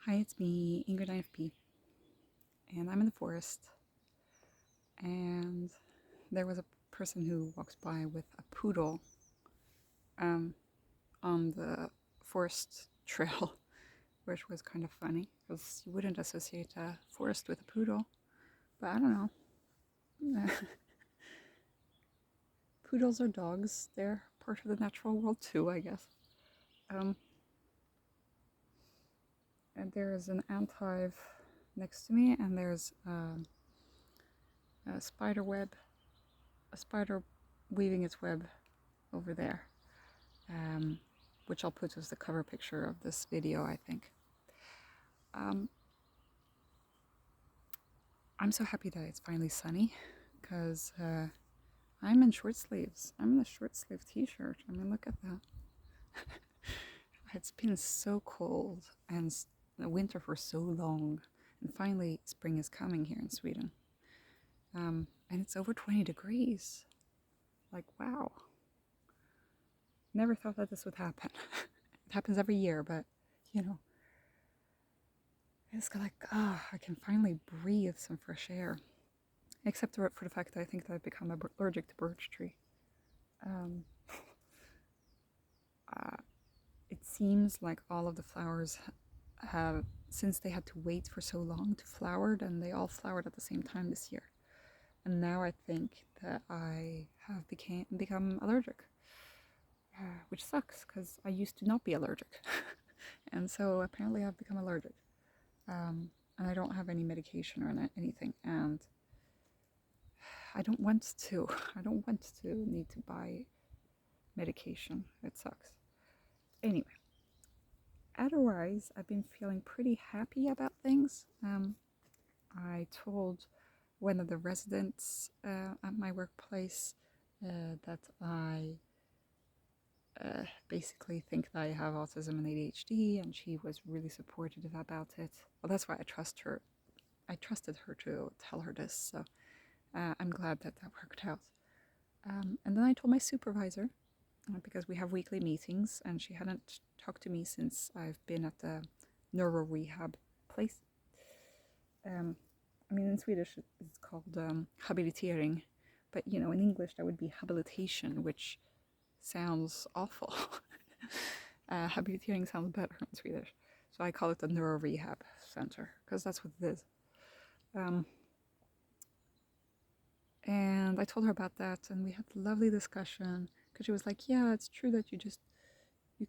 Hi, it's me, Ingrid IFP, and I'm in the forest. And there was a person who walks by with a poodle um, on the forest trail, which was kind of funny because you wouldn't associate a forest with a poodle. But I don't know. Poodles are dogs, they're part of the natural world too, I guess. Um, and there's an ant-hive next to me, and there's a spider web, a spider weaving its web over there, which I'll put as the cover picture of this video, I think. I'm so happy that it's finally sunny, because I'm in short sleeves. I'm in a short sleeve t-shirt. I mean, look at that. It's been so cold and the winter for so long, and finally spring is coming here in Sweden. And it's over 20 degrees. Like, wow. Never thought that this would happen. It happens every year, but you know, it's like, I can finally breathe some fresh air. Except for the fact that I think that I've become allergic to birch tree. Um, it seems like all of the flowers have, since they had to wait for so long to flower, and they all flowered at the same time this year. And now I think that I have become allergic, which sucks because I used to not be allergic. And so apparently I've become allergic. And I don't have any medication or anything. And I don't want to. I don't want to need to buy medication. It sucks. Anyway, otherwise, I've been feeling pretty happy about things. I told one of the residents at my workplace that I basically think that I have autism and ADHD, and she was really supportive about it. Well, that's why I trust her. I trusted her to tell her this, so I'm glad that that worked out. And then I told my supervisor, because we have weekly meetings, and she hadn't talked to me since I've been at the neuro rehab place. I mean, in Swedish it's called habilitering, but you know, in English that would be habilitation, which sounds awful. Habilitering sounds better in Swedish, so I call it the neuro rehab center because that's what it is. And I told her about that, and we had a lovely discussion, because she was like, yeah, it's true that you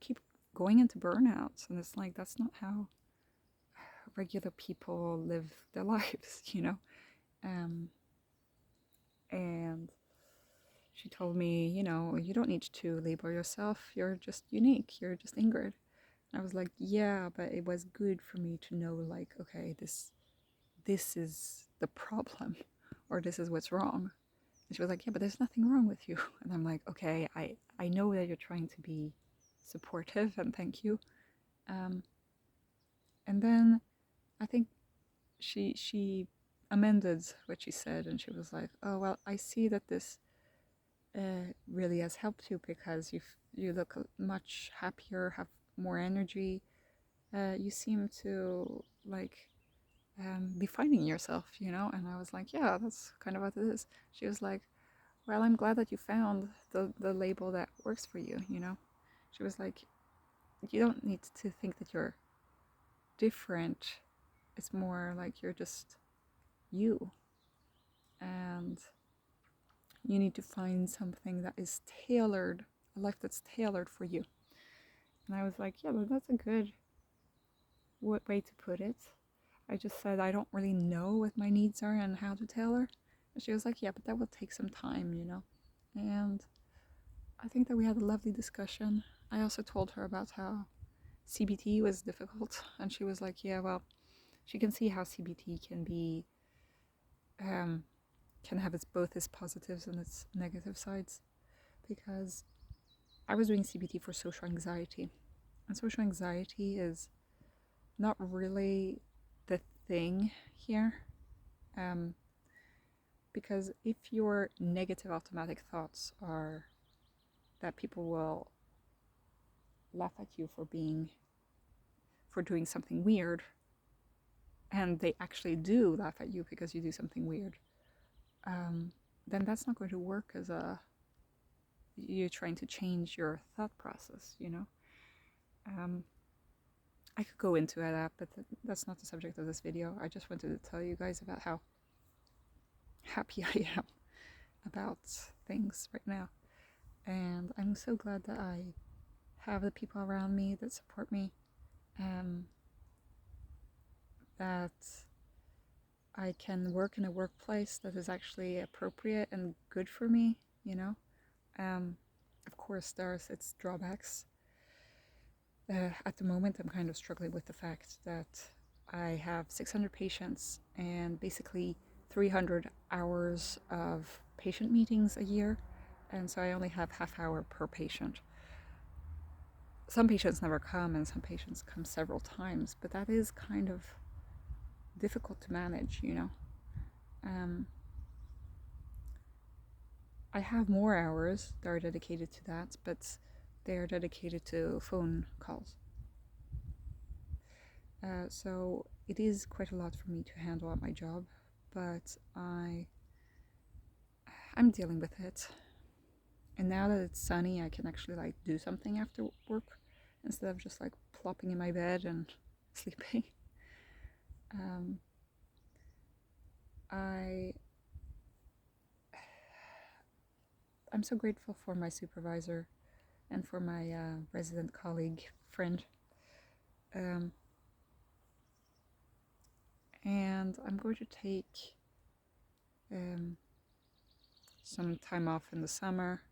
keep going into burnout, and it's like, that's not how regular people live their lives, you know. And she told me, you know, you don't need to label yourself, you're just unique, you're just Ingrid. And I was like, yeah, but it was good for me to know, like, okay, this is the problem, or this is what's wrong. And she was like, yeah, but there's nothing wrong with you. And I'm like, okay, I know that you're trying to be supportive, and thank you. And then I think she amended what she said, and she was like, oh, well, I see that this really has helped you, because you look much happier, have more energy. You seem to like be finding yourself, you know. And I was like, yeah, that's kind of what it is. She was like, well, I'm glad that you found the label that works for you, you know. She was like, you don't need to think that you're different. It's more like you're just you, and you need to find something that is tailored, a life that's tailored for you. And I was like, yeah, but that's a good way to put it. I just said I don't really know what my needs are and how to tailor. And she was like, yeah, but that will take some time, you know. And I think that we had a lovely discussion. I also told her about how CBT was difficult, and she was like, yeah, well, she can see how CBT can be, can have both its positives and its negative sides, because I was doing CBT for social anxiety, and social anxiety is not really the thing here, because if your negative automatic thoughts are that people will laugh at you for doing something weird, and they actually do laugh at you because you do something weird, then that's not going to work as you're trying to change your thought process, you know? I could go into that, but that's not the subject of this video. I just wanted to tell you guys about how happy I am about things right now. And I'm so glad that I have the people around me that support me, that I can work in a workplace that is actually appropriate and good for me, you know? Of course, there's its drawbacks. At the moment, I'm kind of struggling with the fact that I have 600 patients and basically 300 hours of patient meetings a year, and so I only have half hour per patient. Some patients never come and some patients come several times, but that is kind of difficult to manage, you know. I have more hours that are dedicated to that, but they are dedicated to phone calls. So it is quite a lot for me to handle at my job, but I'm dealing with it. And now that it's sunny, I can actually like do something after work instead of just like plopping in my bed and sleeping. I'm so grateful for my supervisor and for my resident colleague friend. And I'm going to take some time off in the summer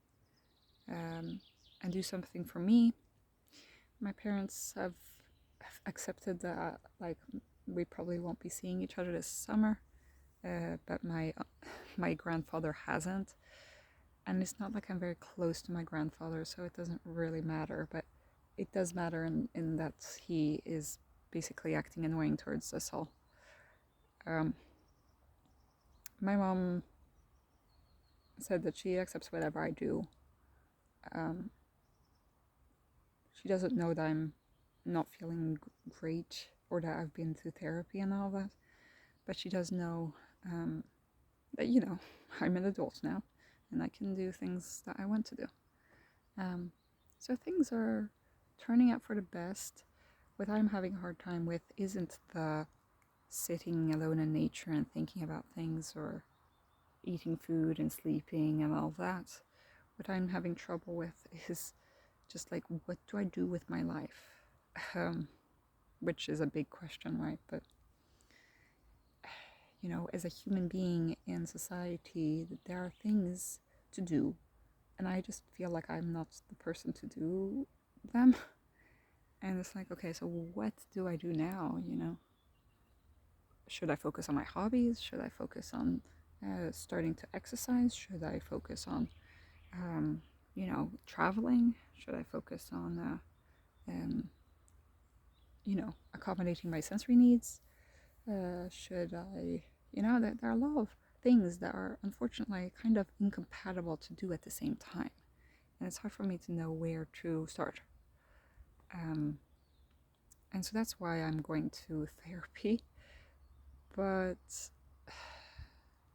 and do something for me. My parents have accepted that like we probably won't be seeing each other this summer, but my grandfather hasn't, and it's not like I'm very close to my grandfather, so it doesn't really matter, but it does matter in that he is basically acting annoying towards us all. My mom said that she accepts whatever I do. She doesn't know that I'm not feeling great or that I've been to therapy and all that, but she does know that, you know, I'm an adult now and I can do things that I want to do. So things are turning out for the best. What I'm having a hard time with isn't the sitting alone in nature and thinking about things or eating food and sleeping and all that. What I'm having trouble with is just like, what do I do with my life? Which is a big question, right? But, you know, as a human being in society, there are things to do. And I just feel like I'm not the person to do them. And it's like, okay, so what do I do now, you know? Should I focus on my hobbies? Should I focus on starting to exercise? Should I focus on, you know, traveling? Should I focus on, you know, accommodating my sensory needs? Should I, you know, there are a lot of things that are unfortunately kind of incompatible to do at the same time. And it's hard for me to know where to start. And so that's why I'm going to therapy. But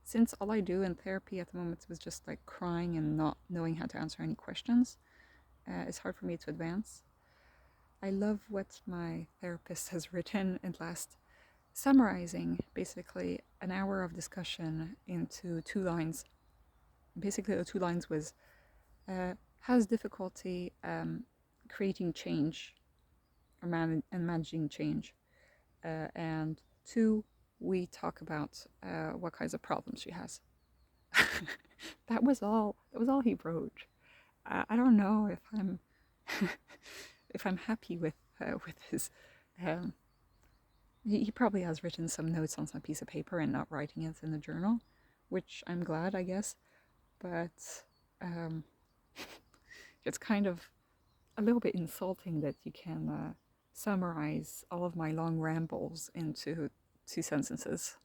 since all I do in therapy at the moment was just like crying and not knowing how to answer any questions, it's hard for me to advance. I love what my therapist has written in last, summarizing basically an hour of discussion into 2 lines. Basically the 2 lines was, has difficulty creating change or managing change, and 2, we talk about what kinds of problems she has. That was all he wrote. I don't know if I'm if I'm happy with his. He probably has written some notes on some piece of paper and not writing it in the journal, which I'm glad, I guess. But it's kind of a little bit insulting that you can summarize all of my long rambles into 2 sentences.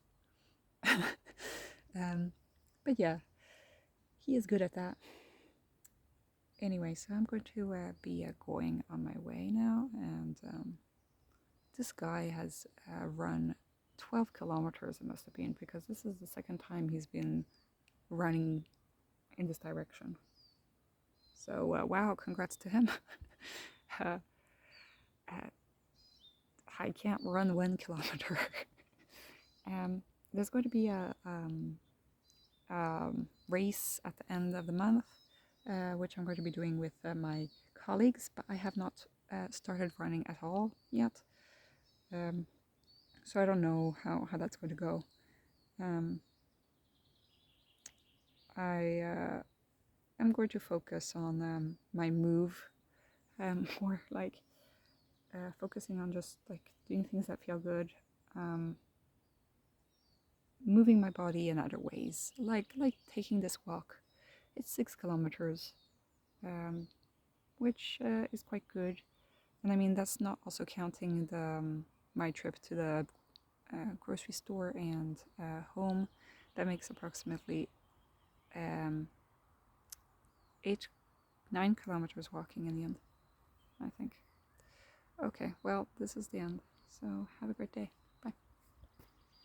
But yeah, he is good at that. Anyway, so I'm going to be going on my way now, and this guy has run 12 kilometers it must have been, because this is the second time he's been running in this direction. So wow, congrats to him. uh, uh, I can't run 1 kilometer. There's going to be a race at the end of the month, which I'm going to be doing with my colleagues, but I have not started running at all yet. So I don't know how that's going to go. I am going to focus on my move, more like focusing on just like doing things that feel good, moving my body in other ways, like taking this walk. It's 6 kilometers, which is quite good. And I mean, that's not also counting the my trip to the grocery store and home. That makes approximately 9 kilometers walking in the end, I think. Okay, well, this is the end. So have a great day.